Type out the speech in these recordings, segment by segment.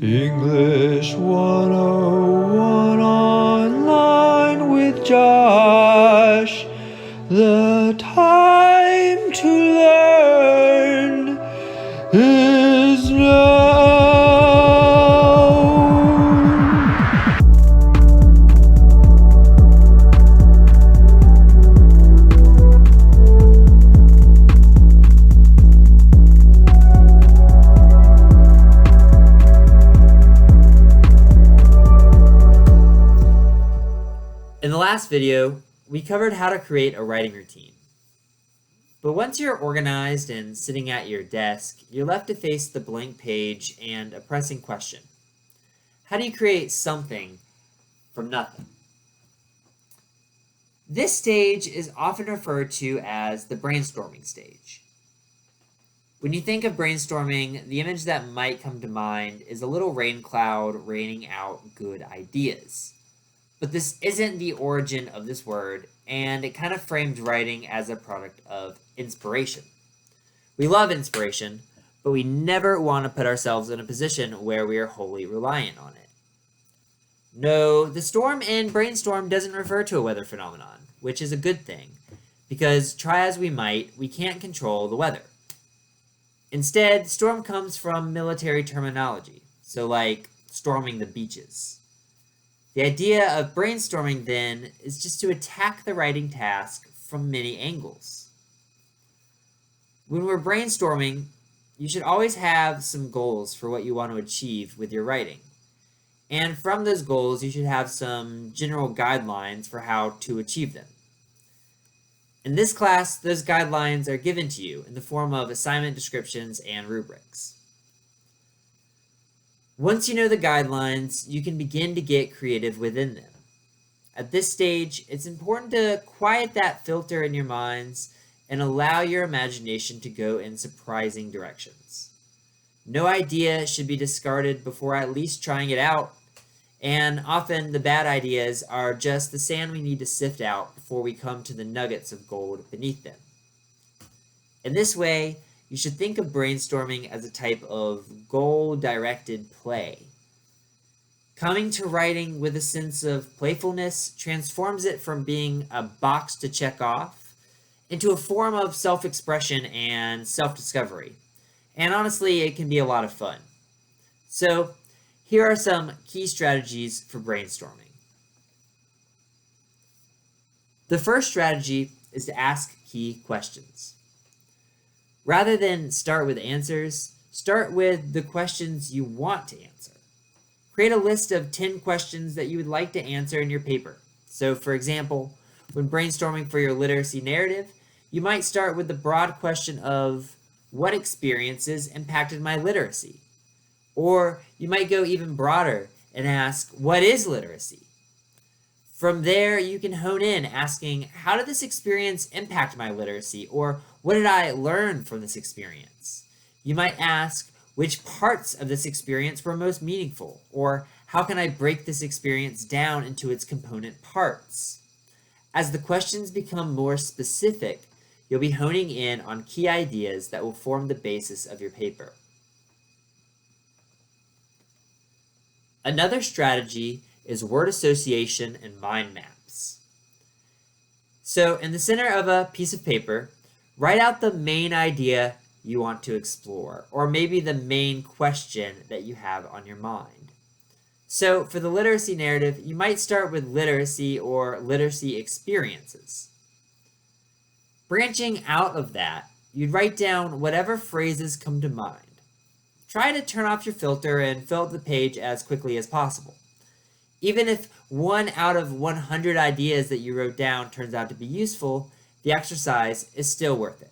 English 101 online with Josh. The time to learn is now. In the last video, we covered how to create a writing routine. But once you're organized and sitting at your desk, you're left to face the blank page and a pressing question. How do you create something from nothing? This stage is often referred to as the brainstorming stage. When you think of brainstorming, the image that might come to mind is a little rain cloud raining out good ideas. But this isn't the origin of this word, and it kind of frames writing as a product of inspiration. We love inspiration, but we never want to put ourselves in a position where we are wholly reliant on it. No, the storm in Brainstorm doesn't refer to a weather phenomenon, which is a good thing, because try as we might, we can't control the weather. Instead, storm comes from military terminology, so like storming the beaches. The idea of brainstorming, then, is just to attack the writing task from many angles. When we're brainstorming, you should always have some goals for what you want to achieve with your writing. And from those goals, you should have some general guidelines for how to achieve them. In this class, those guidelines are given to you in the form of assignment descriptions and rubrics. Once you know the guidelines, you can begin to get creative within them. At this stage, it's important to quiet that filter in your minds and allow your imagination to go in surprising directions. No idea should be discarded before at least trying it out, and often the bad ideas are just the sand we need to sift out before we come to the nuggets of gold beneath them. In this way, you should think of brainstorming as a type of goal-directed play. Coming to writing with a sense of playfulness transforms it from being a box to check off into a form of self-expression and self-discovery. And honestly, it can be a lot of fun. So, here are some key strategies for brainstorming. The first strategy is to ask key questions. Rather than start with answers, start with the questions you want to answer. Create a list of 10 questions that you would like to answer in your paper. So, for example, when brainstorming for your literacy narrative, you might start with the broad question of, what experiences impacted my literacy? Or you might go even broader and ask, what is literacy? From there, you can hone in asking, how did this experience impact my literacy? Or what did I learn from this experience? You might ask, which parts of this experience were most meaningful? Or how can I break this experience down into its component parts? As the questions become more specific, you'll be honing in on key ideas that will form the basis of your paper. Another strategy is word association and mind maps. So in the center of a piece of paper, write out the main idea you want to explore, or maybe the main question that you have on your mind. So for the literacy narrative, you might start with literacy or literacy experiences. Branching out of that, you'd write down whatever phrases come to mind. Try to turn off your filter and fill up the page as quickly as possible. Even if 1 out of 100 ideas that you wrote down turns out to be useful, the exercise is still worth it.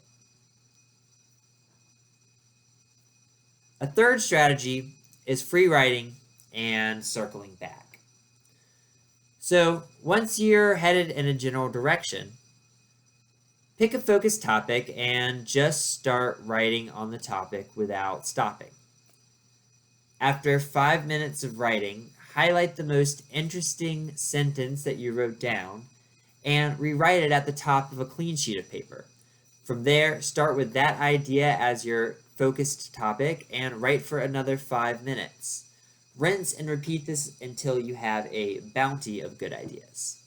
A third strategy is free writing and circling back. So once you're headed in a general direction, pick a focused topic and just start writing on the topic without stopping. After 5 minutes of writing, highlight the most interesting sentence that you wrote down and rewrite it at the top of a clean sheet of paper. From there, start with that idea as your focused topic and write for another 5 minutes. Rinse and repeat this until you have a bounty of good ideas.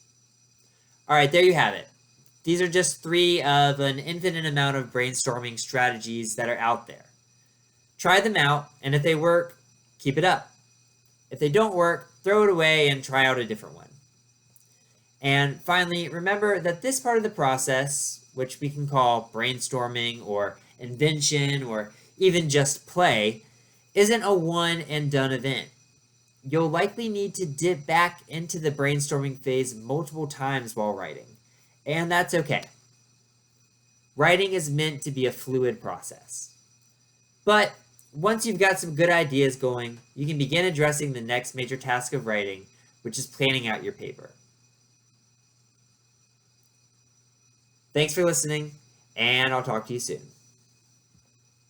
All right, there you have it. These are just 3 of an infinite amount of brainstorming strategies that are out there. Try them out, and if they work, keep it up. If they don't work, throw it away and try out a different one. And finally, remember that this part of the process, which we can call brainstorming or invention or even just play, isn't a one and done event. You'll likely need to dip back into the brainstorming phase multiple times while writing, and that's okay. Writing is meant to be a fluid process. But once you've got some good ideas going, you can begin addressing the next major task of writing, which is planning out your paper. Thanks for listening, and I'll talk to you soon.